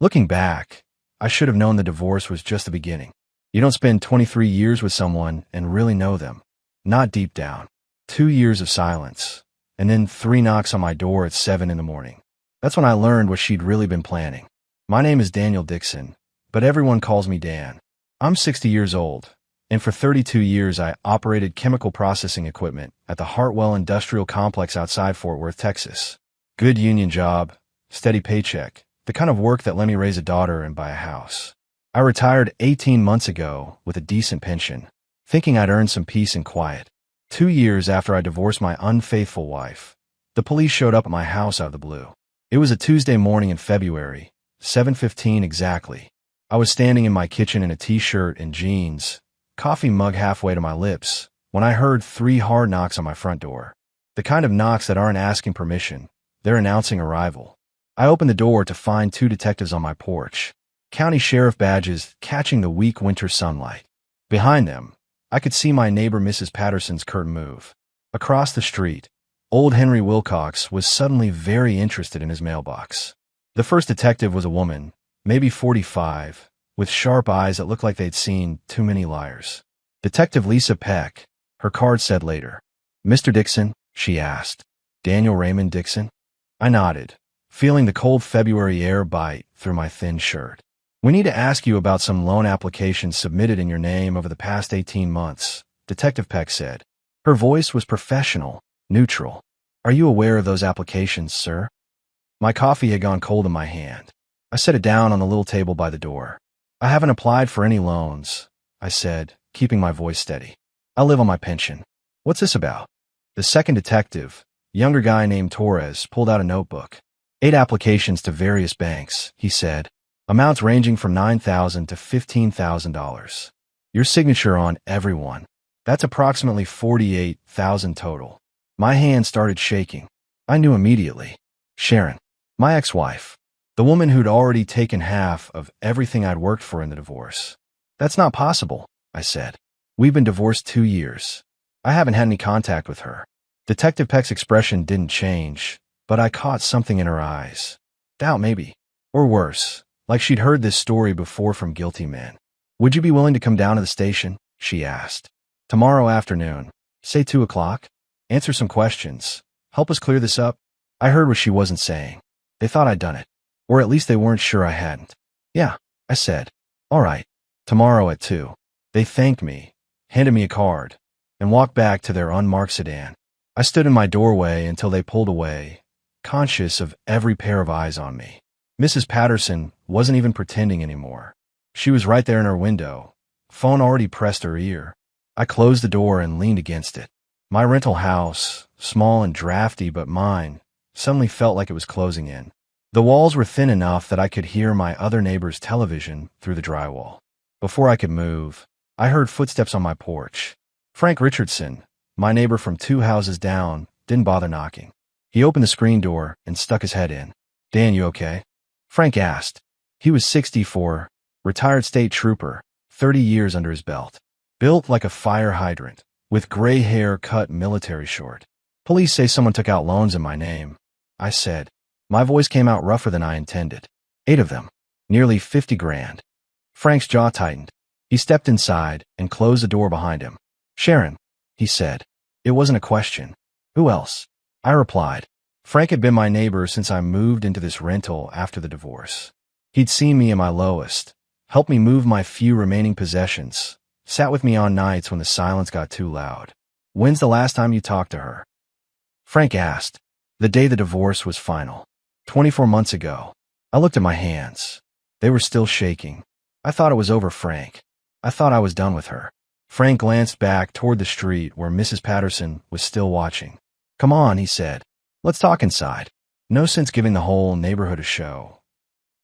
Looking back, I should have known the divorce was just the beginning. You don't spend 23 years with someone and really know them. Not deep down. 2 years of silence. And then 3 knocks on my door at 7 in the morning. That's when I learned what she'd really been planning. My name is Daniel Dixon, but everyone calls me Dan. I'm 60 years old, and for 32 years I operated chemical processing equipment at the Hartwell Industrial Complex outside Fort Worth, Texas. Good union job, steady paycheck, the kind of work that let me raise a daughter and buy a house. I retired 18 months ago with a decent pension, thinking I'd earned some peace and quiet. 2 years after I divorced my unfaithful wife, the police showed up at my house out of the blue. It was a Tuesday morning in February, 7:15 exactly. I was standing in my kitchen in a t-shirt and jeans, coffee mug halfway to my lips, when I heard 3 hard knocks on my front door. The kind of knocks that aren't asking permission, they're announcing arrival. I opened the door to find 2 detectives on my porch, county sheriff badges catching the weak winter sunlight. Behind them, I could see my neighbor Mrs. Patterson's curtain move. Across the street, old Henry Wilcox was suddenly very interested in his mailbox. The first detective was a woman, maybe 45, with sharp eyes that looked like they'd seen too many liars. Detective Lisa Peck, her card said later. "Mr. Dixon?" she asked. "Daniel Raymond Dixon?" I nodded, feeling the cold February air bite through my thin shirt. "We need to ask you about some loan applications submitted in your name over the past 18 months, Detective Peck said. Her voice was professional, neutral. "Are you aware of those applications, sir?" My coffee had gone cold in my hand. I set it down on the little table by the door. "I haven't applied for any loans," I said, keeping my voice steady. "I live on my pension." "What's this about?" The second detective, younger guy named Torres, pulled out a notebook. 8 applications to various banks, he said, amounts ranging from $9,000 to $15,000. Your signature on every one. That's approximately $48,000 total. My hand started shaking. I knew immediately. Sharon, my ex-wife, the woman who'd already taken half of everything I'd worked for in the divorce. "That's not possible," I said. "We've been divorced 2 years. I haven't had any contact with her." Detective Peck's expression didn't change, but I caught something in her eyes. Doubt maybe. Or worse, like she'd heard this story before from guilty men. "Would you be willing to come down to the station?" she asked. "Tomorrow afternoon, say 2 o'clock? Answer some questions. Help us clear this up." I heard what she wasn't saying. They thought I'd done it. Or at least they weren't sure I hadn't. "Yeah," I said. "All right. Tomorrow at 2. They thanked me, handed me a card, and walked back to their unmarked sedan. I stood in my doorway until they pulled away, conscious of every pair of eyes on me. Mrs. Patterson wasn't even pretending anymore. She was right there in her window, phone already pressed her ear. I closed the door and leaned against it. My rental house, small and drafty but mine, suddenly felt like it was closing in. The walls were thin enough that I could hear my other neighbor's television through the drywall. Before I could move, I heard footsteps on my porch. Frank Richardson, my neighbor from 2 houses down, didn't bother knocking. He opened the screen door and stuck his head in. "Dan, you okay?" Frank asked. He was 64, retired state trooper, 30 years under his belt. Built like a fire hydrant, with gray hair cut military short. "Police say someone took out loans in my name," I said. My voice came out rougher than I intended. 8 of them. Nearly 50 grand. Frank's jaw tightened. He stepped inside and closed the door behind him. "Sharon," he said. It wasn't a question. "Who else?" I replied. Frank had been my neighbor since I moved into this rental after the divorce. He'd seen me in my lowest, helped me move my few remaining possessions, sat with me on nights when the silence got too loud. "When's the last time you talked to her?" Frank asked. "The day the divorce was final. 24 months ago." I looked at my hands. They were still shaking. I thought it was over, Frank. I thought I was done with her. Frank glanced back toward the street where Mrs. Patterson was still watching. "Come on," he said. "Let's talk inside. No sense giving the whole neighborhood a show."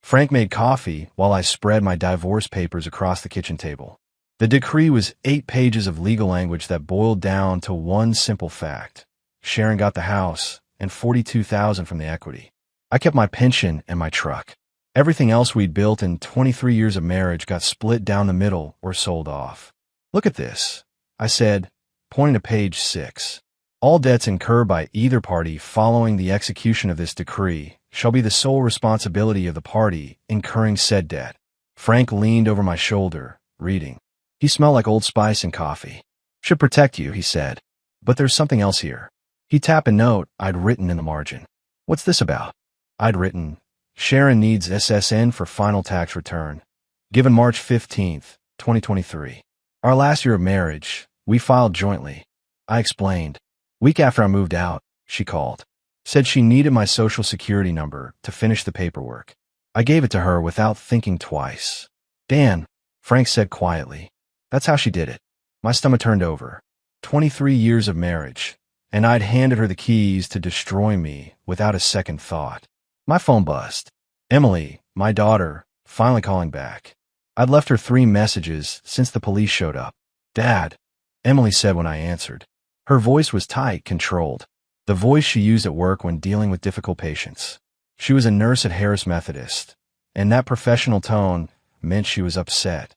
Frank made coffee while I spread my divorce papers across the kitchen table. The decree was 8 pages of legal language that boiled down to one simple fact. Sharon got the house and $42,000 from the equity. I kept my pension and my truck. Everything else we'd built in 23 years of marriage got split down the middle or sold off. "Look at this," I said, pointing to page 6. "All debts incurred by either party following the execution of this decree shall be the sole responsibility of the party incurring said debt. Frank leaned over my shoulder, reading. He smelled like Old Spice and coffee. Should protect you, he said. But there's something else here. He tapped a note I'd written in the margin. What's this about? I'd written, Sharon needs SSN for final tax return. Given March 15th, 2023. Our last year of marriage, we filed jointly. I explained. Week after I moved out, she called. Said she needed my social security number to finish the paperwork. I gave it to her without thinking twice. Dan, Frank said quietly. That's how she did it. My stomach turned over. 23 years of marriage, and I'd handed her the keys to destroy me without a second thought. My phone buzzed. Emily, my daughter, finally calling back. I'd left her 3 messages since the police showed up. Dad, Emily said when I answered. Her voice was tight, controlled. The voice she used at work when dealing with difficult patients. She was a nurse at Harris Methodist, and that professional tone meant she was upset.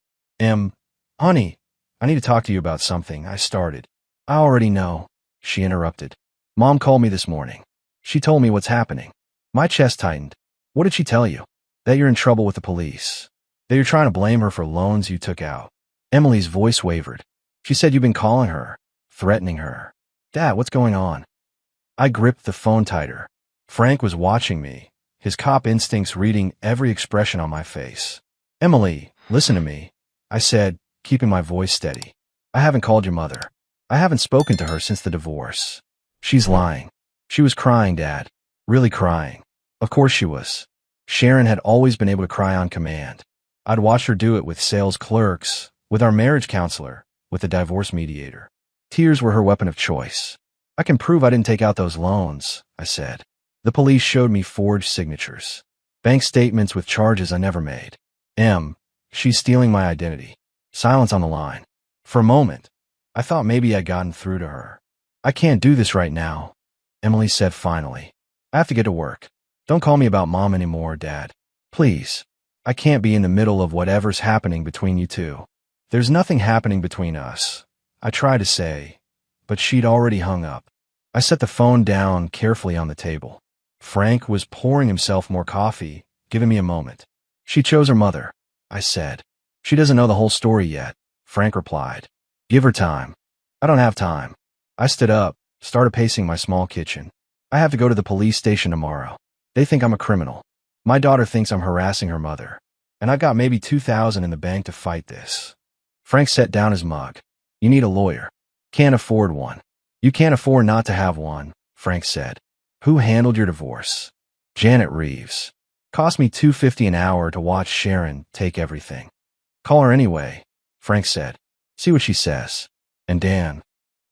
Honey, I need to talk to you about something, I started. I already know, she interrupted. Mom called me this morning. She told me what's happening. My chest tightened. What did she tell you? That you're in trouble with the police. That you're trying to blame her for loans you took out. Emily's voice wavered. She said you've been calling her, threatening her. Dad, what's going on? I gripped the phone tighter. Frank was watching me, his cop instincts reading every expression on my face. Emily, listen to me, I said, keeping my voice steady. I haven't called your mother. I haven't spoken to her since the divorce. She's lying. She was crying, Dad. Really crying. Of course she was. Sharon had always been able to cry on command. I'd watched her do it with sales clerks, with our marriage counselor, with the divorce mediator. Tears were her weapon of choice. I can prove I didn't take out those loans, I said. The police showed me forged signatures. Bank statements with charges I never made. She's stealing my identity. Silence on the line. For a moment, I thought maybe I'd gotten through to her. I can't do this right now, Emily said finally. I have to get to work. Don't call me about Mom anymore, Dad. Please. I can't be in the middle of whatever's happening between you two. There's nothing happening between us, I tried to say, but she'd already hung up. I set the phone down carefully on the table. Frank was pouring himself more coffee, giving me a moment. She chose her mother, I said. She doesn't know the whole story yet, Frank replied. Give her time. I don't have time. I stood up, started pacing my small kitchen. I have to go to the police station tomorrow. They think I'm a criminal. My daughter thinks I'm harassing her mother. And I've got maybe $2,000 in the bank to fight this. Frank set down his mug. You need a lawyer. Can't afford one. You can't afford not to have one, Frank said. Who handled your divorce? Janet Reeves. Cost me $2.50 an hour to watch Sharon take everything. Call her anyway, Frank said. See what she says. And Dan.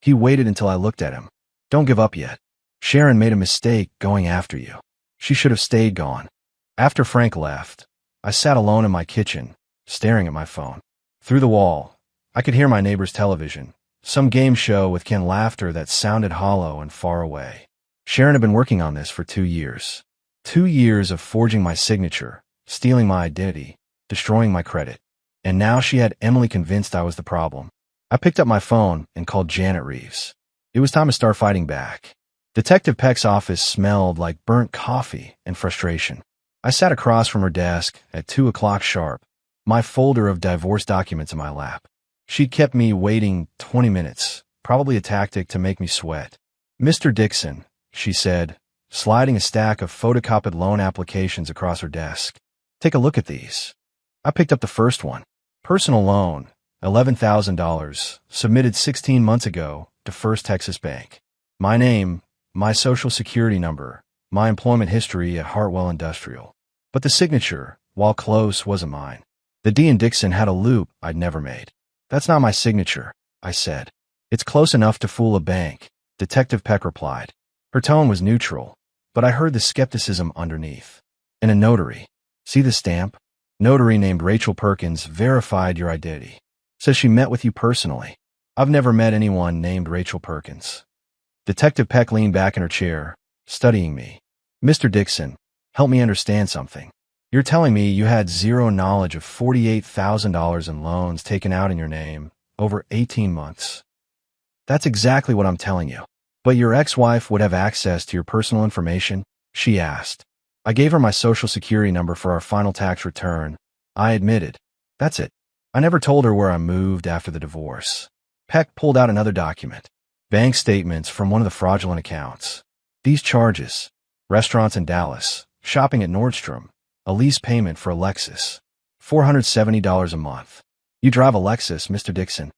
He waited until I looked at him. Don't give up yet. Sharon made a mistake going after you. She should have stayed gone. After Frank left, I sat alone in my kitchen, staring at my phone. Through the wall, I could hear my neighbor's television, some game show with Ken laughter that sounded hollow and far away. Sharon had been working on this for 2 years. 2 years of forging my signature, stealing my identity, destroying my credit. And now she had Emily convinced I was the problem. I picked up my phone and called Janet Reeves. It was time to start fighting back. Detective Peck's office smelled like burnt coffee and frustration. I sat across from her desk at 2 o'clock sharp, my folder of divorce documents in my lap. She'd kept me waiting 20 minutes, probably a tactic to make me sweat. Mr. Dixon, she said, sliding a stack of photocopied loan applications across her desk. Take a look at these. I picked up the first one. Personal loan, $11,000, submitted 16 months ago to First Texas Bank. My name, my social security number, my employment history at Hartwell Industrial. But the signature, while close, wasn't mine. The D in Dixon had a loop I'd never made. That's not my signature, I said. It's close enough to fool a bank, Detective Peck replied. Her tone was neutral, but I heard the skepticism underneath. And a notary. See the stamp? Notary named Rachel Perkins verified your identity. Says she met with you personally. I've never met anyone named Rachel Perkins. Detective Peck leaned back in her chair, studying me. Mr. Dixon, help me understand something. You're telling me you had zero knowledge of $48,000 in loans taken out in your name over 18 months. That's exactly what I'm telling you. But your ex-wife would have access to your personal information? She asked. I gave her my social security number for our final tax return. I admitted. That's it. I never told her where I moved after the divorce. Peck pulled out another document. Bank statements from one of the fraudulent accounts. These charges. Restaurants in Dallas. Shopping at Nordstrom. A lease payment for a Lexus. $470 a month. You drive a Lexus, Mr. Dixon.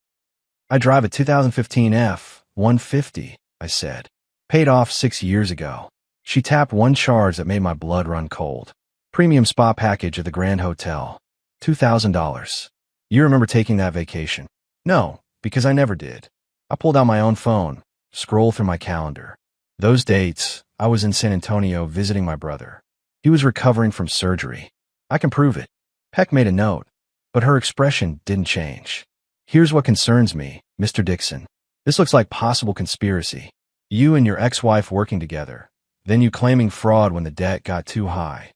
I drive a 2015 F-150, I said. Paid off 6 years ago. She tapped one charge that made my blood run cold. Premium spa package at the Grand Hotel. $2,000. You remember taking that vacation? No, because I never did. I pulled out my own phone, scrolled through my calendar. Those dates, I was in San Antonio visiting my brother. He was recovering from surgery. I can prove it. Peck made a note, but her expression didn't change. Here's what concerns me, Mr. Dixon. This looks like possible conspiracy. You and your ex-wife working together, then you claiming fraud when the debt got too high.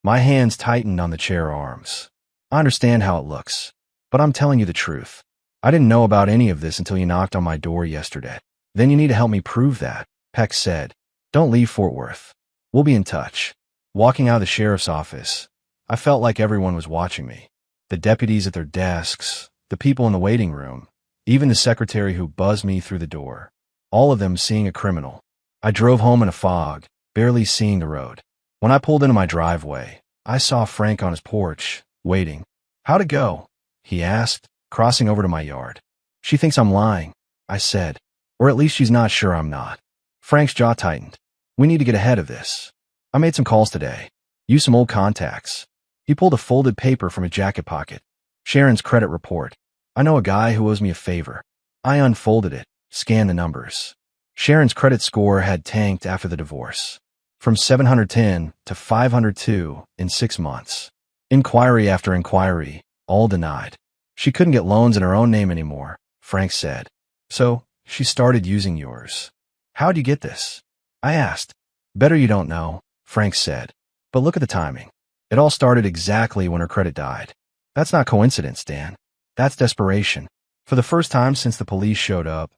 My hands tightened on the chair arms. I understand how it looks, but I'm telling you the truth. I didn't know about any of this until you knocked on my door yesterday. Then you need to help me prove that, Peck said. Don't leave Fort Worth. We'll be in touch. Walking out of the sheriff's office, I felt like everyone was watching me. The deputies at their desks, the people in the waiting room, even the secretary who buzzed me through the door. All of them seeing a criminal. I drove home in a fog, barely seeing the road. When I pulled into my driveway, I saw Frank on his porch, waiting. How'd it go? He asked, crossing over to my yard. She thinks I'm lying, I said. Or at least she's not sure I'm not. Frank's jaw tightened. We need to get ahead of this. I made some calls today. Used some old contacts. He pulled a folded paper from a jacket pocket. Sharon's credit report. I know a guy who owes me a favor. I unfolded it, scanned the numbers. Sharon's credit score had tanked after the divorce. From 710 to 502 in 6 months. Inquiry after inquiry, all denied. She couldn't get loans in her own name anymore, Frank said. So, she started using yours. How'd you get this? I asked. Better you don't know, Frank said. But look at the timing. It all started exactly when her credit died. That's not coincidence, Dan. That's desperation. For the first time since the police showed up,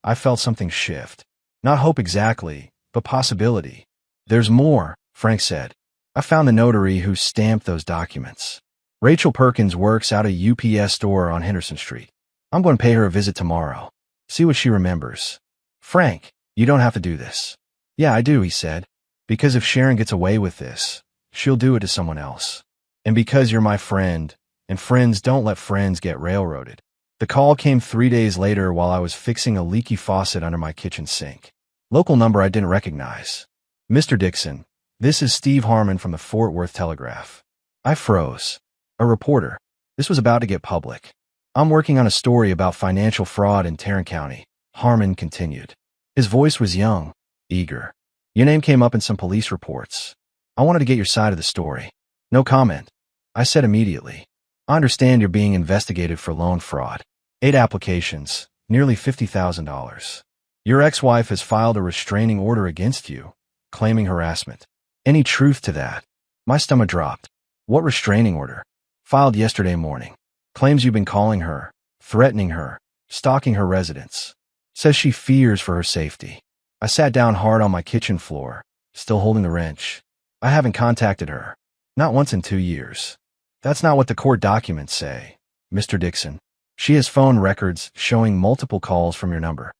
I felt something shift. Not hope exactly, but possibility. There's more, Frank said. I found the notary who stamped those documents. Rachel Perkins works out a UPS store on Henderson Street. I'm going to pay her a visit tomorrow. See what she remembers. Frank, you don't have to do this. Yeah, I do, he said. Because if Sharon gets away with this, she'll do it to someone else. And because you're my friend, and friends don't let friends get railroaded. The call came 3 days later while I was fixing a leaky faucet under my kitchen sink. Local number I didn't recognize. Mr. Dixon, this is Steve Harmon from the Fort Worth Telegraph. I froze. A reporter. This was about to get public. I'm working on a story about financial fraud in Tarrant County, Harmon continued. His voice was young, eager. Your name came up in some police reports. I wanted to get your side of the story. No comment. I said immediately. I understand you're being investigated for loan fraud. 8 applications, nearly $50,000. Your ex-wife has filed a restraining order against you, claiming harassment. Any truth to that? My stomach dropped. What restraining order? Filed yesterday morning. Claims you've been calling her, threatening her, stalking her residence. Says she fears for her safety. I sat down hard on my kitchen floor, still holding the wrench. I haven't contacted her. Not once in 2 years. That's not what the court documents say, Mr. Dixon. She has phone records showing multiple calls from your number.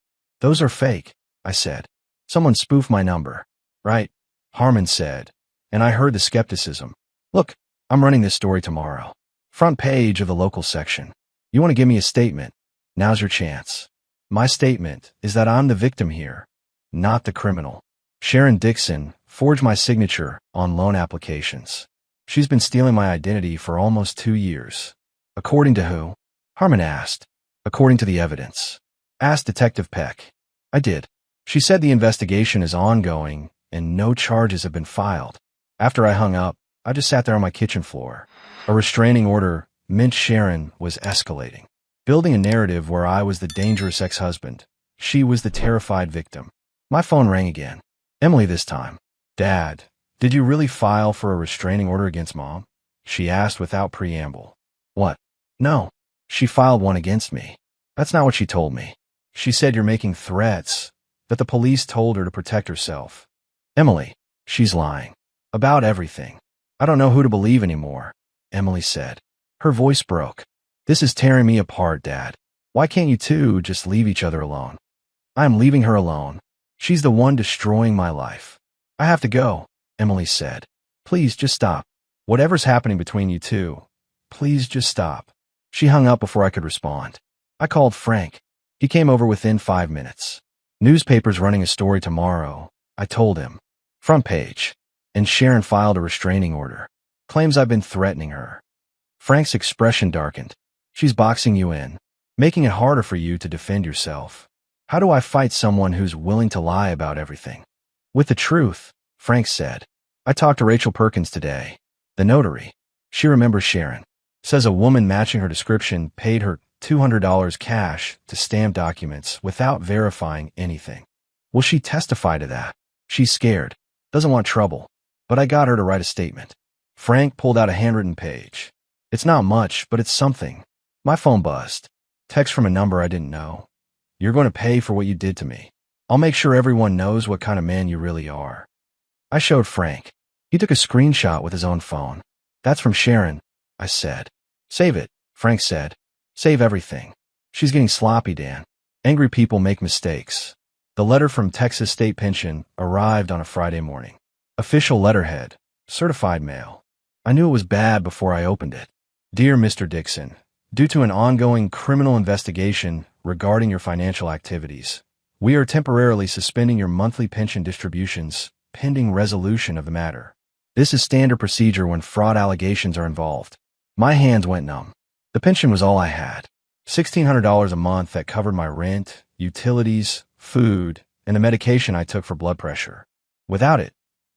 Those are fake, I said. Someone spoofed my number. Right, Harmon said, and I heard the skepticism. Look, I'm running this story tomorrow. Front page of the local section. You want to give me a statement? Now's your chance. My statement is that I'm the victim here, not the criminal. Sharon Dixon forged my signature on loan applications. She's been stealing my identity for almost 2 years. According to who? Harmon asked. According to the evidence. Asked Detective Peck. I did. She said the investigation is ongoing and no charges have been filed. After I hung up, I just sat there on my kitchen floor. A restraining order meant Sharon was escalating. Building a narrative where I was the dangerous ex-husband. She was the terrified victim. My phone rang again. Emily this time. Dad, did you really file for a restraining order against Mom? She asked without preamble. What? No. She filed one against me. That's not what she told me. She said you're making threats, that the police told her to protect herself. Emily, she's lying. About everything. I don't know who to believe anymore, Emily said. Her voice broke. This is tearing me apart, Dad. Why can't you two just leave each other alone? I am leaving her alone. She's the one destroying my life. I have to go, Emily said. Please just stop. Whatever's happening between you two, please just stop. She hung up before I could respond. I called Frank. He came over within 5 minutes. Newspaper's running a story tomorrow, I told him. Front page. And Sharon filed a restraining order. Claims I've been threatening her. Frank's expression darkened. She's boxing you in, making it harder for you to defend yourself. How do I fight someone who's willing to lie about everything? With the truth, Frank said. I talked to Rachel Perkins today, the notary. She remembers Sharon. Says a woman matching her description paid her $200 cash to stamp documents without verifying anything. Will she testify to that? She's scared. Doesn't want trouble. But I got her to write a statement. Frank pulled out a handwritten page. It's not much, but it's something. My phone buzzed. Text from a number I didn't know. You're going to pay for what you did to me. I'll make sure everyone knows what kind of man you really are. I showed Frank. He took a screenshot with his own phone. That's from Sharon, I said. Save it, Frank said. Save everything. She's getting sloppy, Dan. Angry people make mistakes. The letter from Texas State Pension arrived on a Friday morning. Official letterhead. Certified mail. I knew it was bad before I opened it. Dear Mr. Dixon, due to an ongoing criminal investigation regarding your financial activities, we are temporarily suspending your monthly pension distributions pending resolution of the matter. This is standard procedure when fraud allegations are involved. My hands went numb. The pension was all I had. $1,600 a month that covered my rent, utilities, food, and the medication I took for blood pressure. Without it,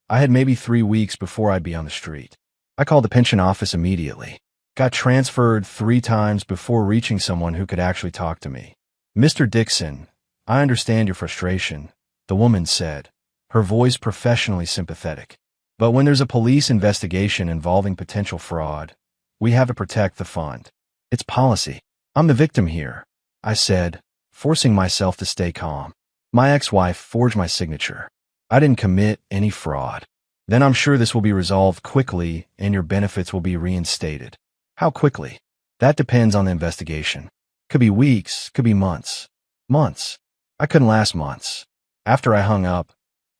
I had maybe 3 weeks before I'd be on the street. I called the pension office immediately. Got transferred 3 times before reaching someone who could actually talk to me. Mr. Dixon, I understand your frustration, the woman said, her voice professionally sympathetic. But when there's a police investigation involving potential fraud, we have to protect the fund. It's policy. I'm the victim here, I said, forcing myself to stay calm. My ex-wife forged my signature. I didn't commit any fraud. Then I'm sure this will be resolved quickly and your benefits will be reinstated. How quickly? That depends on the investigation. Could be weeks, could be months. Months. I couldn't last months. After I hung up,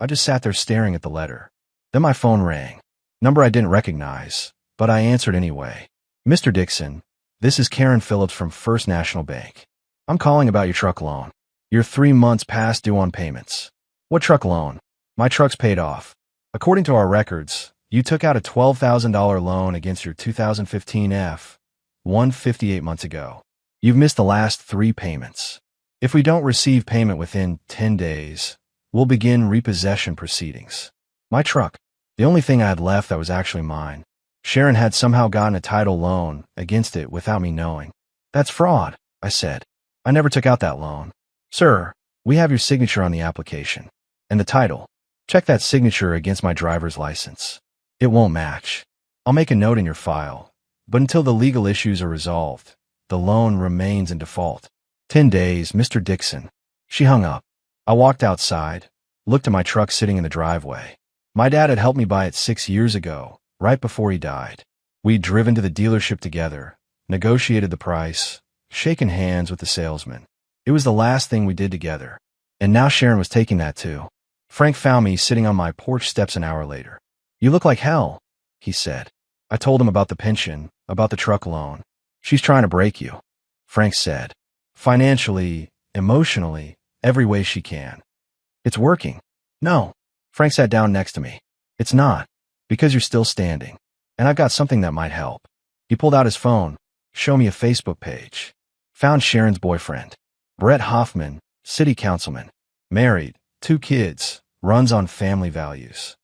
I just sat there staring at the letter. Then my phone rang. Number I didn't recognize, but I answered anyway. Mr. Dixon, this is Karen Phillips from First National Bank. I'm calling about your truck loan. You're 3 months past due on payments. What truck loan? My truck's paid off. According to our records, you took out a $12,000 loan against your 2015 F-150 8 months ago. You've missed the last 3 payments. If we don't receive payment within 10 days, we'll begin repossession proceedings. My truck, the only thing I had left that was actually mine. Sharon had somehow gotten a title loan against it without me knowing. That's fraud, I said. I never took out that loan. Sir, we have your signature on the application. And the title. Check that signature against my driver's license. It won't match. I'll make a note in your file. But until the legal issues are resolved, the loan remains in default. 10 days, Mr. Dixon. She hung up. I walked outside, looked at my truck sitting in the driveway. My dad had helped me buy it 6 years ago, right before he died. We'd driven to the dealership together, negotiated the price, shaken hands with the salesman. It was the last thing we did together. And now Sharon was taking that too. Frank found me sitting on my porch steps an hour later. You look like hell, he said. I told him about the pension, about the truck loan. She's trying to break you, Frank said. Financially, emotionally, every way she can. It's working. No. Frank sat down next to me. It's not. Because you're still standing. And I've got something that might help. He pulled out his phone, showed me a Facebook page. Found Sharon's boyfriend. Brett Hoffman, city councilman. Married, 2 kids, runs on family values.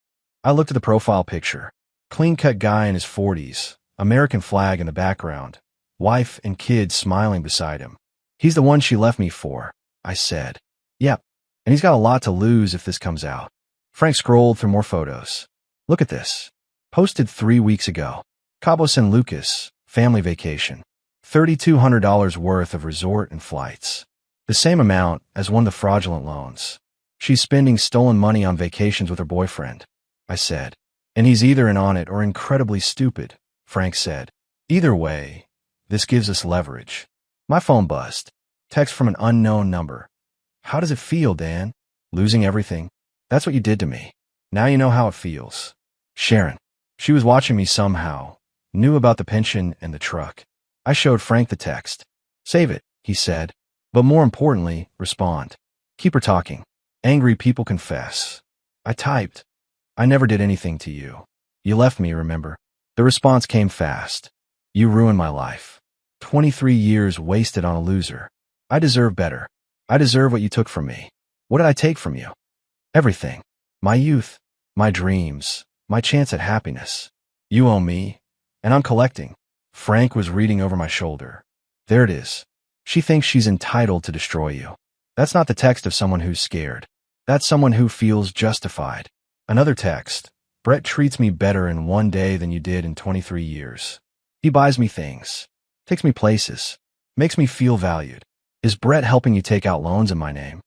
I looked at the profile picture. Clean-cut guy in his 40s, American flag in the background, wife and kids smiling beside him. He's the one she left me for, I said. Yep, and he's got a lot to lose if this comes out. Frank scrolled through more photos. Look at this. Posted 3 weeks ago. Cabo San Lucas, family vacation. $3,200 worth of resort and flights. The same amount as one of the fraudulent loans. She's spending stolen money on vacations with her boyfriend, I said. And he's either in on it or incredibly stupid, Frank said. Either way, this gives us leverage. My phone buzzed. Text from an unknown number. How does it feel, Dan? Losing everything? That's what you did to me. Now you know how it feels. Sharon. She was watching me somehow. Knew about the pension and the truck. I showed Frank the text. Save it, he said. But more importantly, respond. Keep her talking. Angry people confess. I typed. I never did anything to you. You left me, remember? The response came fast. You ruined my life. 23 years wasted on a loser. I deserve better. I deserve what you took from me. What did I take from you? Everything. My youth, my dreams, my chance at happiness. You owe me, and I'm collecting. Frank was reading over my shoulder. There it is. She thinks she's entitled to destroy you. That's not the text of someone who's scared. That's someone who feels justified. Another text. Brett treats me better in one day than you did in 23 years. He buys me things, takes me places, makes me feel valued. Is Brett helping you take out loans in my name?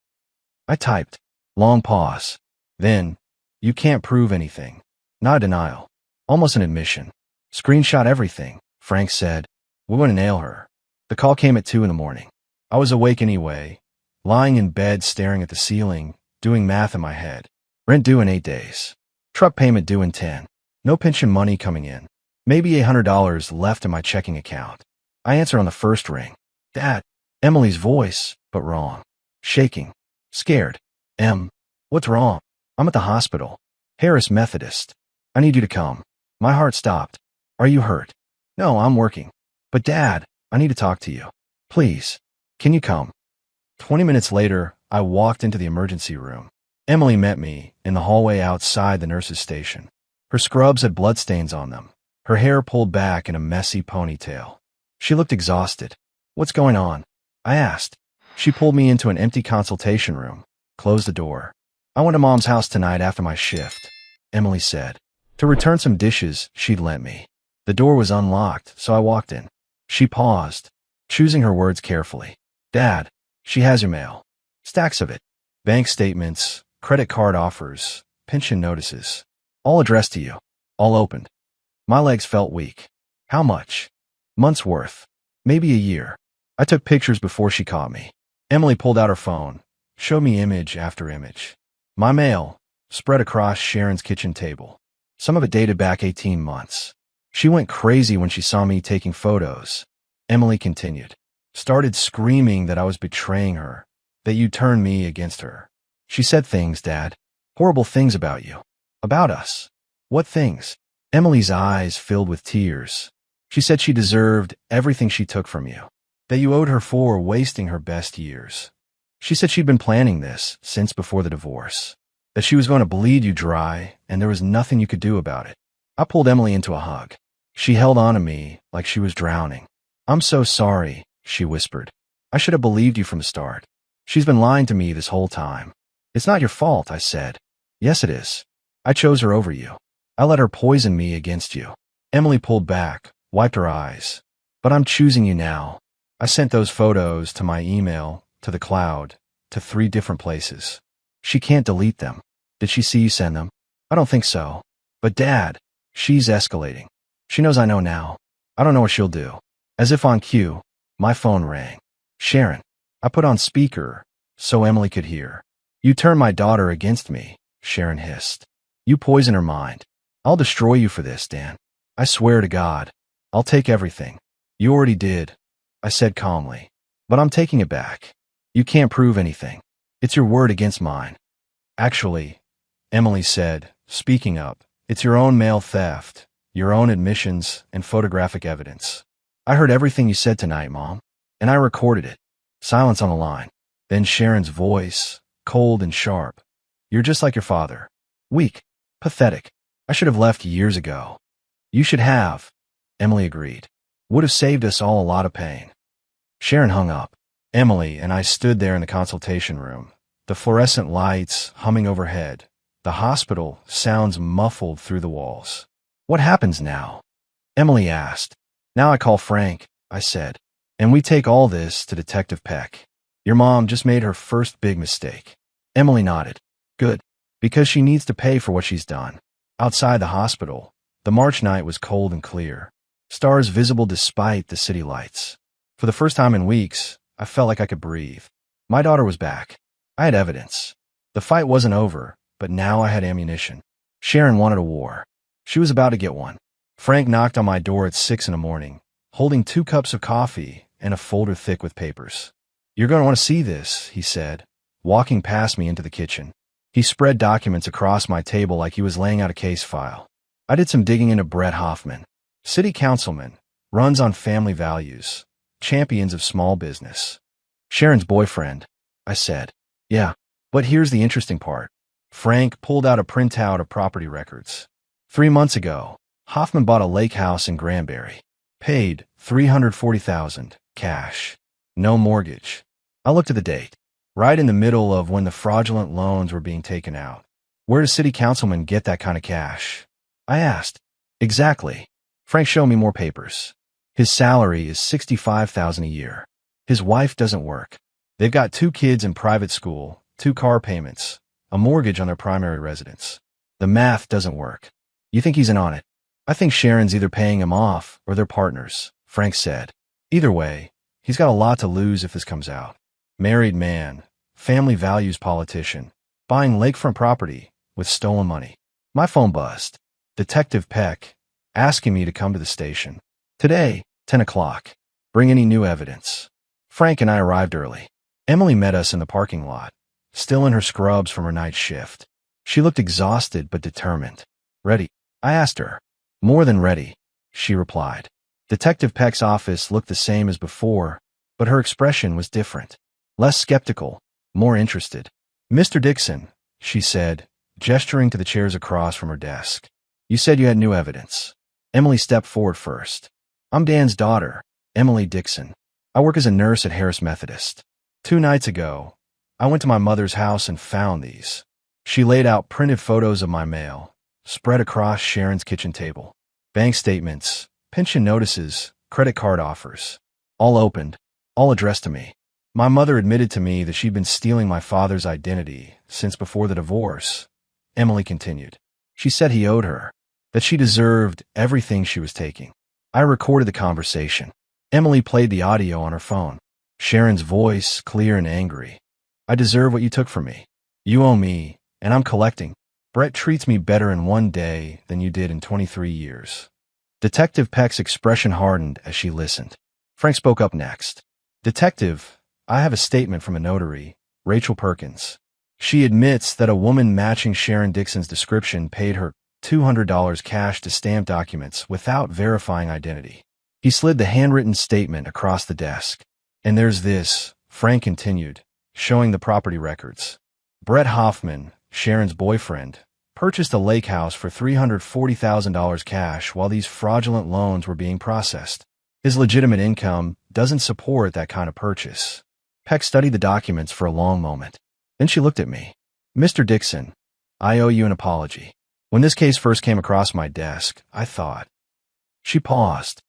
I typed. Long pause. Then, you can't prove anything. Not a denial. Almost an admission. Screenshot everything, Frank said. We want to nail her. The call came at 2 a.m. I was awake anyway, lying in bed staring at the ceiling, doing math in my head. Rent due in 8 days. Truck payment due in 10. No pension money coming in. Maybe $800 left in my checking account. I answered on the first ring. Dad. Emily's voice, but wrong. Shaking. Scared. What's wrong? I'm at the hospital. Harris Methodist. I need you to come. My heart stopped. Are you hurt? No, I'm working. But Dad, I need to talk to you. Please. Can you come? 20 minutes later, I walked into the emergency room. Emily met me in the hallway outside the nurse's station. Her scrubs had bloodstains on them, her hair pulled back in a messy ponytail. She looked exhausted. What's going on? I asked. She pulled me into an empty consultation room, closed the door. I went to Mom's house tonight after my shift, Emily said, to return some dishes she'd lent me. The door was unlocked, so I walked in. She paused, choosing her words carefully. Dad, she has your mail. Stacks of it. Bank statements, credit card offers, pension notices. All addressed to you. All opened. My legs felt weak. How much? Months worth. Maybe a year. I took pictures before she caught me. Emily pulled out her phone, showed me image after image. My mail, spread across Sharon's kitchen table. Some of it dated back 18 months. She went crazy when she saw me taking photos. Emily continued. Started screaming that I was betraying her, that you turned me against her. She said things, Dad. Horrible things about you. About us. What things? Emily's eyes filled with tears. She said she deserved everything she took from you, that you owed her for wasting her best years. She said she'd been planning this since before the divorce, that she was going to bleed you dry and there was nothing you could do about it. I pulled Emily into a hug. She held on to me like she was drowning. I'm so sorry, she whispered. I should have believed you from the start. She's been lying to me this whole time. It's not your fault, I said. Yes, it is. I chose her over you. I let her poison me against you. Emily pulled back, wiped her eyes. But I'm choosing you now. I sent those photos to my email, to the cloud, to 3 different places. She can't delete them. Did she see you send them? I don't think so. But Dad, she's escalating. She knows I know now. I don't know what she'll do. As if on cue, my phone rang. Sharon. I put on speaker so Emily could hear. You turned my daughter against me, Sharon hissed. You poison her mind. I'll destroy you for this, Dan. I swear to God. I'll take everything. You already did, I said calmly. But I'm taking it back. You can't prove anything. It's your word against mine. Actually, Emily said, speaking up, it's your own mail theft, your own admissions and photographic evidence. I heard everything you said tonight, Mom, and I recorded it. Silence on the line. Then Sharon's voice, cold and sharp. You're just like your father. Weak. Pathetic. I should have left years ago. You should have, Emily agreed. Would have saved us all a lot of pain. Sharon hung up. Emily and I stood there in the consultation room, the fluorescent lights humming overhead, the hospital sounds muffled through the walls. What happens now? Emily asked. Now I call Frank, I said, and we take all this to Detective Peck. Your mom just made her first big mistake. Emily nodded. Good. Because she needs to pay for what she's done. Outside the hospital, the March night was cold and clear, stars visible despite the city lights. For the first time in weeks, I felt like I could breathe. My daughter was back. I had evidence. The fight wasn't over, but now I had ammunition. Sharon wanted a war. She was about to get one. Frank knocked on my door at 6 in the morning, holding 2 cups of coffee and a folder thick with papers. "You're going to want to see this," he said, walking past me into the kitchen. He spread documents across my table like he was laying out a case file. I did some digging into Brett Hoffman, city councilman, runs on family values, champions of small business. Sharon's boyfriend, I said. Yeah, but here's the interesting part. Frank pulled out a printout of property records. 3 months ago, Hoffman bought a lake house in Granbury. Paid $340,000, cash. No mortgage. I looked at the date. Right in the middle of when the fraudulent loans were being taken out. Where does city councilman get that kind of cash? I asked. Exactly. Frank showed me more papers. His salary is $65,000 a year. His wife doesn't work. They've got 2 kids in private school, 2 car payments, a mortgage on their primary residence. The math doesn't work. You think he's in on it? I think Sharon's either paying him off or they're partners, Frank said. Either way, he's got a lot to lose if this comes out. Married man, family values politician, buying lakefront property with stolen money. My phone buzzed. Detective Peck, asking me to come to the station. Today, 10 o'clock. Bring any new evidence. Frank and I arrived early. Emily met us in the parking lot, still in her scrubs from her night shift. She looked exhausted but determined. Ready? I asked her. More than ready, she replied. Detective Peck's office looked the same as before, but her expression was different. Less skeptical, more interested. Mr. Dixon, she said, gesturing to the chairs across from her desk. You said you had new evidence. Emily stepped forward first. I'm Dan's daughter, Emily Dixon. I work as a nurse at Harris Methodist. 2 nights ago, I went to my mother's house and found these. She laid out printed photos of my mail, spread across Sharon's kitchen table. Bank statements, pension notices, credit card offers. All opened, all addressed to me. My mother admitted to me that she'd been stealing my father's identity since before the divorce. Emily continued. She said he owed her, that she deserved everything she was taking. I recorded the conversation. Emily played the audio on her phone. Sharon's voice, clear and angry. I deserve what you took from me. You owe me, and I'm collecting. Brett treats me better in 1 day than you did in 23 years. Detective Peck's expression hardened as she listened. Frank spoke up next. Detective, I have a statement from a notary, Rachel Perkins. She admits that a woman matching Sharon Dixon's description paid her $200 cash to stamp documents without verifying identity. He slid the handwritten statement across the desk. And there's this, Frank continued, showing the property records. Brett Hoffman, Sharon's boyfriend, purchased a lake house for $340,000 cash while these fraudulent loans were being processed. His legitimate income doesn't support that kind of purchase. Peck studied the documents for a long moment. Then she looked at me. Mr. Dixon, I owe you an apology. When this case first came across my desk, I thought. She paused.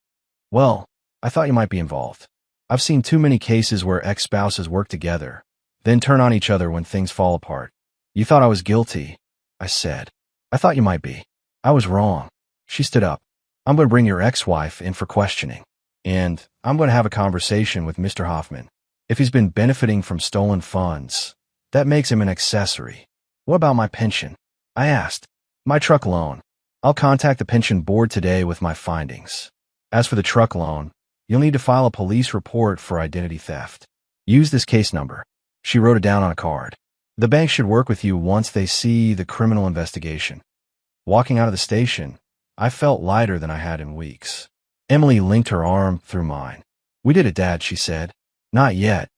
Well, I thought you might be involved. I've seen too many cases where ex-spouses work together, then turn on each other when things fall apart. You thought I was guilty, I said. I thought you might be. I was wrong. She stood up. I'm going to bring your ex-wife in for questioning. And I'm going to have a conversation with Mr. Hoffman. If he's been benefiting from stolen funds, that makes him an accessory. What about my pension? I asked. My truck loan. I'll contact the pension board today with my findings. As for the truck loan, you'll need to file a police report for identity theft. Use this case number. She wrote it down on a card. The bank should work with you once they see the criminal investigation. Walking out of the station, I felt lighter than I had in weeks. Emily linked her arm through mine. We did it, Dad, she said. Not yet,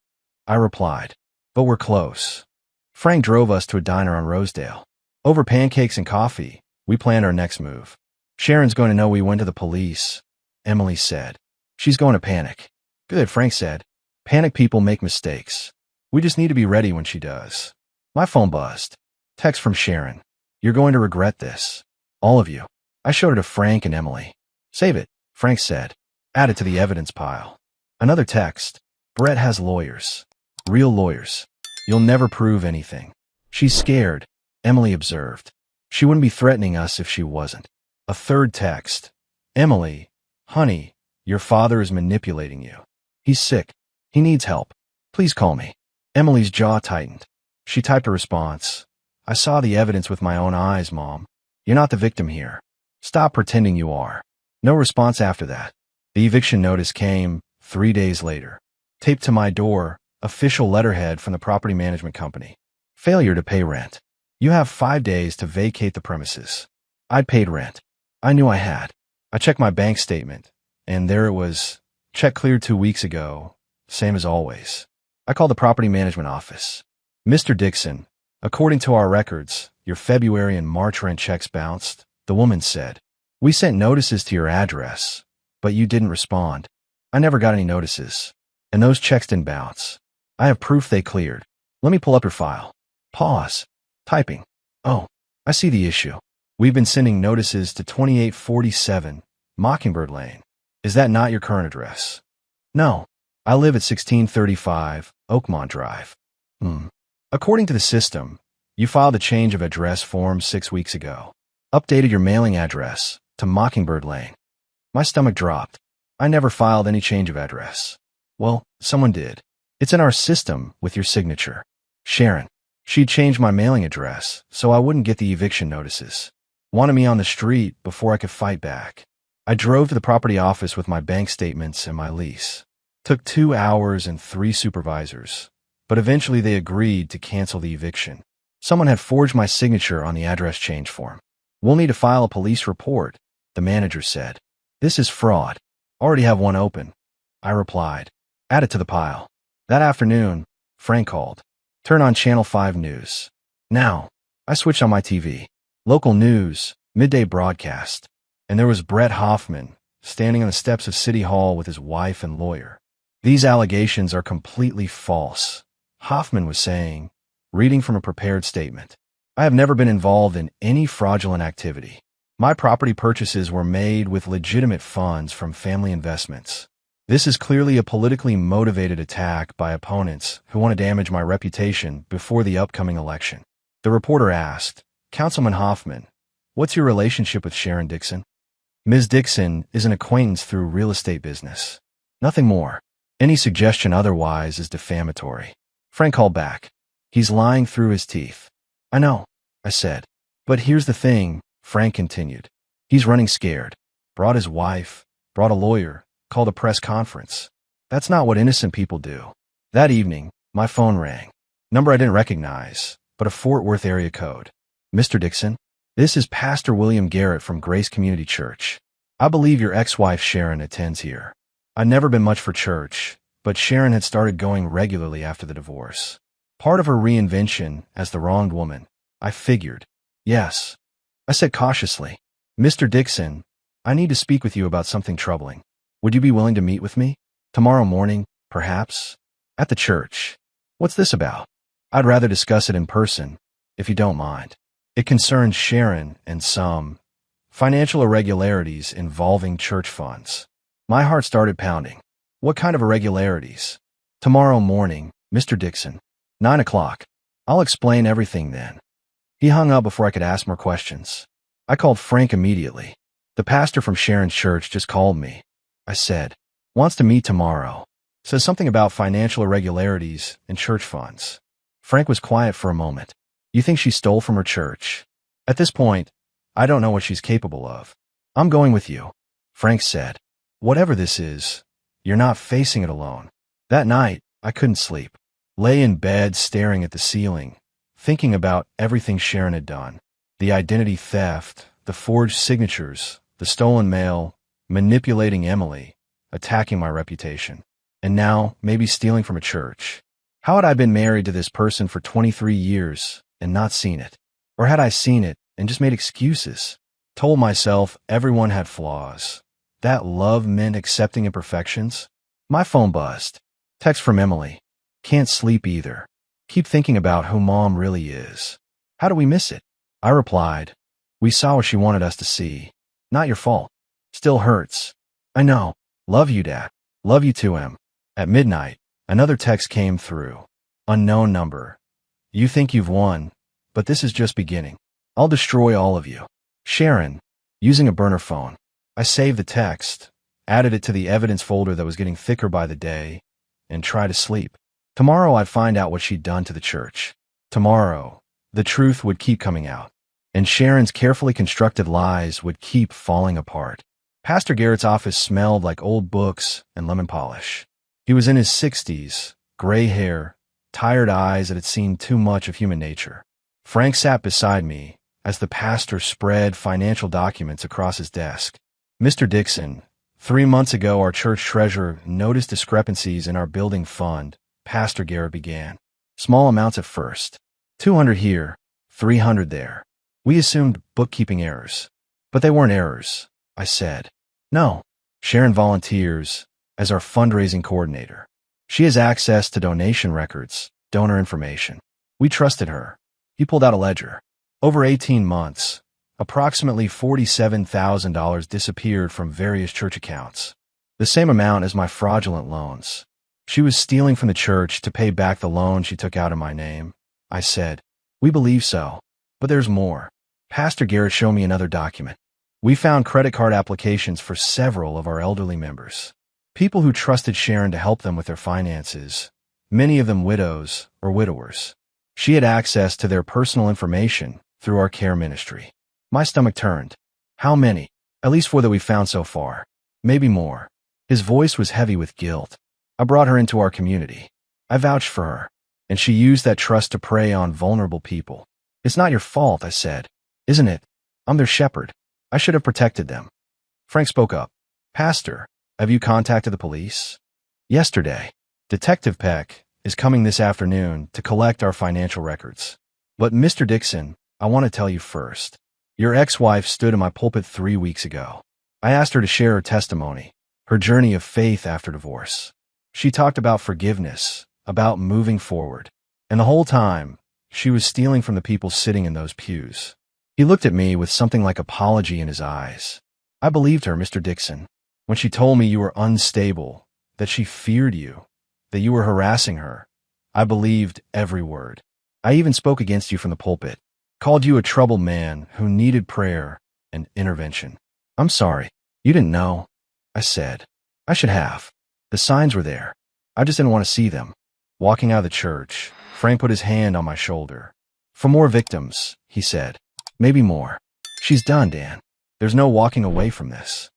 I replied. But we're close. Frank drove us to a diner on Rosedale. Over pancakes and coffee, we planned our next move. Sharon's going to know we went to the police, Emily said. She's going to panic. Good, Frank said. Panic people make mistakes. We just need to be ready when she does. My phone buzzed. Text from Sharon. You're going to regret this. All of you. I showed it to Frank and Emily. Save it, Frank said. Add it to the evidence pile. Another text. Brett has lawyers. Real lawyers. You'll never prove anything. She's scared, Emily observed. She wouldn't be threatening us if she wasn't. A third text. Emily, honey, your father is manipulating you. He's sick. He needs help. Please call me. Emily's jaw tightened. She typed a response. I saw the evidence with my own eyes, Mom. You're not the victim here. Stop pretending you are. No response after that. The eviction notice came 3 days later. Taped to my door, official letterhead from the property management company. Failure to pay rent. You have 5 days to vacate the premises. I'd paid rent. I knew I had. I checked my bank statement, and there it was. Check cleared 2 weeks ago. Same as always. I called the property management office. Mr. Dixon, according to our records, your February and March rent checks bounced, the woman said. We sent notices to your address, but you didn't respond. I never got any notices. And those checks didn't bounce. I have proof they cleared. Let me pull up your file. Pause. Typing. Oh, I see the issue. We've been sending notices to 2847 Mockingbird Lane. Is that not your current address? No. I live at 1635 Oakmont Drive. According to the system, you filed a change of address form 6 weeks ago. Updated your mailing address to Mockingbird Lane. My stomach dropped. I never filed any change of address. Well, someone did. It's in our system with your signature. Sharon. She'd changed my mailing address so I wouldn't get the eviction notices. Wanted me on the street before I could fight back. I drove to the property office with my bank statements and my lease. Took 2 hours and 3 supervisors, but eventually they agreed to cancel the eviction. Someone had forged my signature on the address change form. We'll need to file a police report, the manager said. This is fraud. Already have one open. I replied. Add it to the pile. That afternoon, Frank called. Turn on Channel 5 News. Now, I switched on my TV. Local news, midday broadcast. And there was Brett Hoffman, standing on the steps of City Hall with his wife and lawyer. These allegations are completely false, Hoffman was saying, reading from a prepared statement. I have never been involved in any fraudulent activity. My property purchases were made with legitimate funds from family investments. This is clearly a politically motivated attack by opponents who want to damage my reputation before the upcoming election. The reporter asked, Councilman Hoffman, what's your relationship with Sharon Dixon? Ms. Dixon is an acquaintance through real estate business. Nothing more. Any suggestion otherwise is defamatory. Frank called back. He's lying through his teeth. I know, I said. But here's the thing, Frank continued. He's running scared. Brought his wife, brought a lawyer, called a press conference. That's not what innocent people do. That evening, my phone rang. Number I didn't recognize, but a Fort Worth area code. Mr. Dixon, this is Pastor William Garrett from Grace Community Church. I believe your ex-wife Sharon attends here. I'd never been much for church, but Sharon had started going regularly after the divorce. Part of her reinvention as the wronged woman, I figured. Yes. I said cautiously, Mr. Dixon, I need to speak with you about something troubling. Would you be willing to meet with me? Tomorrow morning, perhaps? At the church. What's this about? I'd rather discuss it in person, if you don't mind. It concerns Sharon and some financial irregularities involving church funds. My heart started pounding. What kind of irregularities? Tomorrow morning, Mr. Dixon. 9 o'clock. I'll explain everything then. He hung up before I could ask more questions. I called Frank immediately. The pastor from Sharon's church just called me. I said, wants to meet tomorrow. Says something about financial irregularities and church funds. Frank was quiet for a moment. You think she stole from her church? At this point, I don't know what she's capable of. I'm going with you, Frank said. Whatever this is, you're not facing it alone. That night, I couldn't sleep. Lay in bed staring at the ceiling, thinking about everything Sharon had done. The identity theft, the forged signatures, the stolen mail, manipulating Emily, attacking my reputation. And now, maybe stealing from a church. How had I been married to this person for 23 years and not seen it? Or had I seen it and just made excuses? Told myself everyone had flaws. That love meant accepting imperfections? My phone buzzed. Text from Emily. Can't sleep either. Keep thinking about who Mom really is. How do we miss it? I replied. We saw what she wanted us to see. Not your fault. Still hurts. I know. Love you, Dad. Love you too, Em. At midnight, another text came through. Unknown number. You think you've won, but this is just beginning. I'll destroy all of you. Sharon, using a burner phone. I saved the text, added it to the evidence folder that was getting thicker by the day, and tried to sleep. Tomorrow I'd find out what she'd done to the church. Tomorrow, the truth would keep coming out, and Sharon's carefully constructed lies would keep falling apart. Pastor Garrett's office smelled like old books and lemon polish. He was in his 60s, gray hair, tired eyes that had seen too much of human nature. Frank sat beside me as the pastor spread financial documents across his desk. Mr. Dixon, 3 months ago our church treasurer noticed discrepancies in our building fund, Pastor Garrett began. Small amounts at first. 200 here, 300 there. We assumed bookkeeping errors. But they weren't errors, I said. No. Sharon volunteers as our fundraising coordinator. She has access to donation records, donor information. We trusted her. He pulled out a ledger. Over 18 months, approximately $47,000 disappeared from various church accounts. The same amount as my fraudulent loans. She was stealing from the church to pay back the loan she took out in my name. I said, we believe so. But there's more. Pastor Garrett showed me another document. We found credit card applications for several of our elderly members. People who trusted Sharon to help them with their finances, many of them widows or widowers. She had access to their personal information through our care ministry. My stomach turned. How many? At least 4 that we found so far. Maybe more. His voice was heavy with guilt. I brought her into our community. I vouched for her, and she used that trust to prey on vulnerable people. It's not your fault, I said. Isn't it? I'm their shepherd. I should have protected them. Frank spoke up. Pastor, have you contacted the police? Yesterday. Detective Peck is coming this afternoon to collect our financial records. But Mr. Dixon, I want to tell you first. Your ex-wife stood in my pulpit 3 weeks ago. I asked her to share her testimony, her journey of faith after divorce. She talked about forgiveness, about moving forward. And the whole time, she was stealing from the people sitting in those pews. He looked at me with something like apology in his eyes. I believed her, Mr. Dixon, when she told me you were unstable, that she feared you, that you were harassing her. I believed every word. I even spoke against you from the pulpit, called you a troubled man who needed prayer and intervention. I'm sorry. You didn't know, I said. I should have. The signs were there. I just didn't want to see them. Walking out of the church, Frank put his hand on my shoulder. For more victims, he said. Maybe more. She's done, Dan. There's no walking away from this.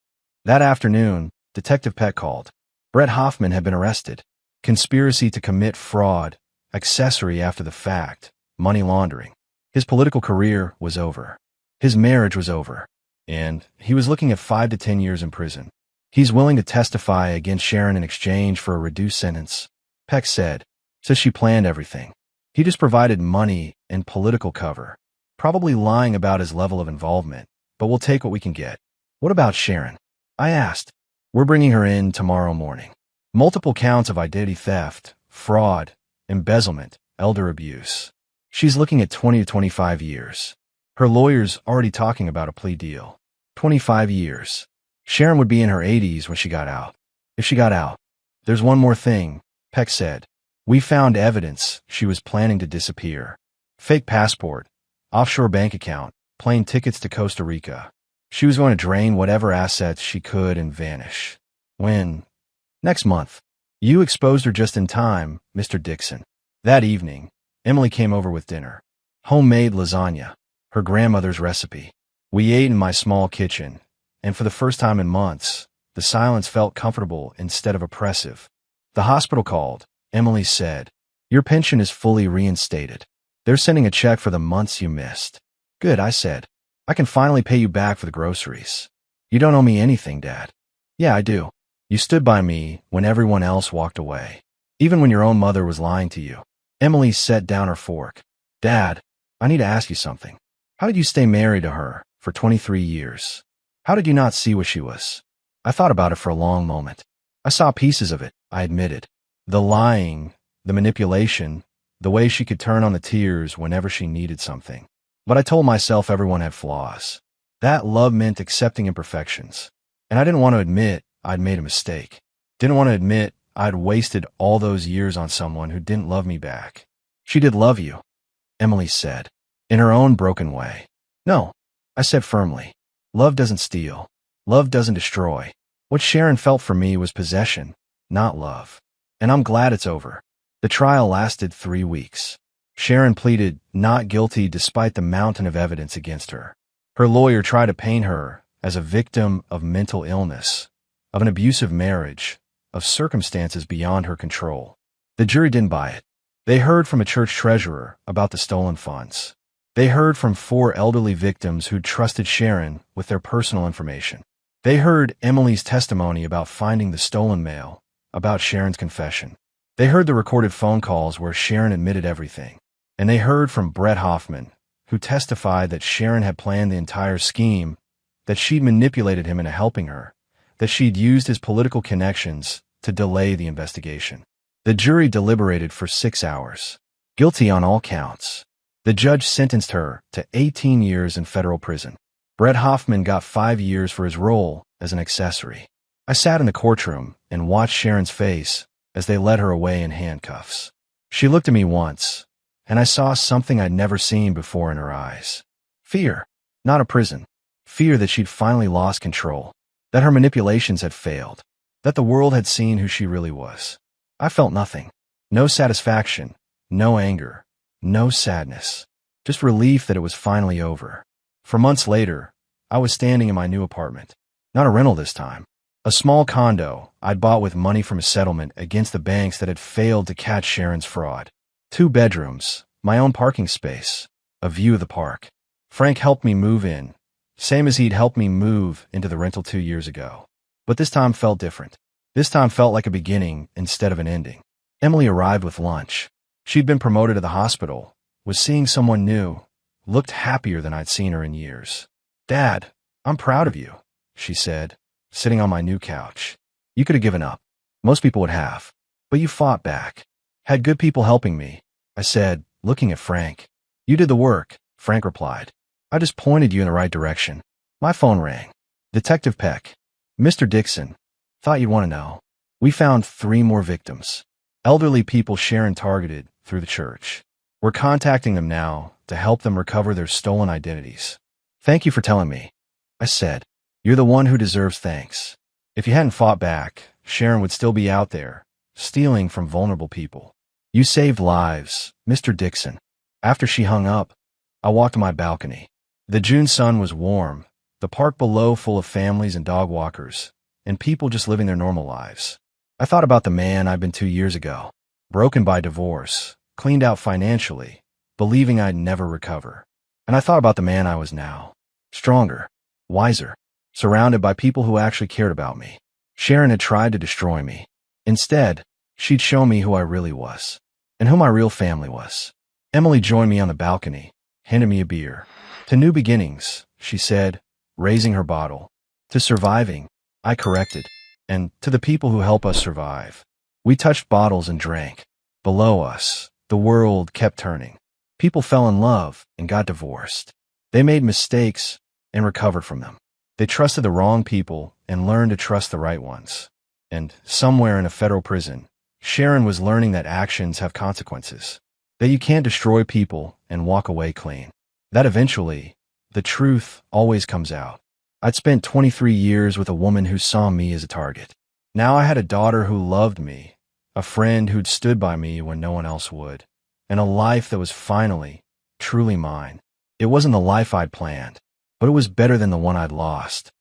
That afternoon, Detective Peck called. Brett Hoffman had been arrested. Conspiracy to commit fraud, accessory after the fact, money laundering. His political career was over. His marriage was over. And he was looking at 5 to 10 years in prison. He's willing to testify against Sharon in exchange for a reduced sentence. Peck said, says she planned everything. He just provided money and political cover, probably lying about his level of involvement, but we'll take what we can get. What about Sharon? I asked. We're bringing her in tomorrow morning. Multiple counts of identity theft, fraud, embezzlement, elder abuse. She's looking at 20 to 25 years. Her lawyer's already talking about a plea deal. 25 years. Sharon would be in her 80s when she got out. If she got out. There's one more thing, Peck said. We found evidence she was planning to disappear. Fake passport, offshore bank account, plane tickets to Costa Rica. She was going to drain whatever assets she could and vanish. When? Next month. You exposed her just in time, Mr. Dixon. That evening, Emily came over with dinner. Homemade lasagna, her grandmother's recipe. We ate in my small kitchen, and for the first time in months, the silence felt comfortable instead of oppressive. The hospital called. Emily said, your pension is fully reinstated. They're sending a check for the months you missed. Good, I said. I can finally pay you back for the groceries. You don't owe me anything, Dad. Yeah, I do. You stood by me when everyone else walked away, even when your own mother was lying to you. Emily set down her fork. Dad, I need to ask you something. How did you stay married to her for 23 years? How did you not see what she was? I thought about it for a long moment. I saw pieces of it, I admitted. The lying, the manipulation, the way she could turn on the tears whenever she needed something. But I told myself everyone had flaws. That love meant accepting imperfections. And I didn't want to admit I'd made a mistake. Didn't want to admit I'd wasted all those years on someone who didn't love me back. She did love you, Emily said, in her own broken way. No, I said firmly. Love doesn't steal. Love doesn't destroy. What Sharon felt for me was possession, not love. And I'm glad it's over. The trial lasted 3 weeks. Sharon pleaded not guilty despite the mountain of evidence against her. Her lawyer tried to paint her as a victim of mental illness, of an abusive marriage, of circumstances beyond her control. The jury didn't buy it. They heard from a church treasurer about the stolen funds. They heard from 4 elderly victims who'd trusted Sharon with their personal information. They heard Emily's testimony about finding the stolen mail, about Sharon's confession. They heard the recorded phone calls where Sharon admitted everything. And they heard from Brett Hoffman, who testified that Sharon had planned the entire scheme, that she'd manipulated him into helping her, that she'd used his political connections to delay the investigation. The jury deliberated for 6 hours. Guilty on all counts. The judge sentenced her to 18 years in federal prison. Brett Hoffman got 5 years for his role as an accessory. I sat in the courtroom and watched Sharon's face as they led her away in handcuffs. She looked at me once, and I saw something I'd never seen before in her eyes. Fear, not a prison. Fear that she'd finally lost control, that her manipulations had failed, that the world had seen who she really was. I felt nothing. No satisfaction, no anger, no sadness. Just relief that it was finally over. For months later, I was standing in my new apartment. Not a rental this time. A small condo I'd bought with money from a settlement against the banks that had failed to catch Sharon's fraud. 2 bedrooms, my own parking space, a view of the park. Frank helped me move in, same as he'd helped me move into the rental 2 years ago. But this time felt different. This time felt like a beginning instead of an ending. Emily arrived with lunch. She'd been promoted to the hospital, was seeing someone new, looked happier than I'd seen her in years. "Dad, I'm proud of you," she said, sitting on my new couch. "You could have given up. Most people would have. But you fought back. Had good people helping me," I said, looking at Frank. "You did the work," Frank replied. "I just pointed you in the right direction." My phone rang. "Detective Peck. Mr. Dixon. Thought you'd want to know. We found 3 more victims. Elderly people Sharon targeted through the church. We're contacting them now to help them recover their stolen identities." "Thank you for telling me," I said. "You're the one who deserves thanks. If you hadn't fought back, Sharon would still be out there, stealing from vulnerable people. You saved lives, Mr. Dixon." After she hung up, I walked to my balcony. The June sun was warm, the park below full of families and dog walkers, and people just living their normal lives. I thought about the man I'd been 2 years ago, broken by divorce, cleaned out financially, believing I'd never recover. And I thought about the man I was now, stronger, wiser, surrounded by people who actually cared about me. Sharon had tried to destroy me. Instead, she'd show me who I really was, and who my real family was. Emily joined me on the balcony, handed me a beer. "To new beginnings," she said, raising her bottle. "To surviving," I corrected, "and to the people who help us survive." We touched bottles and drank. Below us, the world kept turning. People fell in love and got divorced. They made mistakes and recovered from them. They trusted the wrong people and learned to trust the right ones. And somewhere in a federal prison, Sharon was learning that actions have consequences, that you can't destroy people and walk away clean, that eventually, the truth always comes out. I'd spent 23 years with a woman who saw me as a target. Now I had a daughter who loved me, a friend who'd stood by me when no one else would, and a life that was finally, truly mine. It wasn't the life I'd planned, but it was better than the one I'd lost.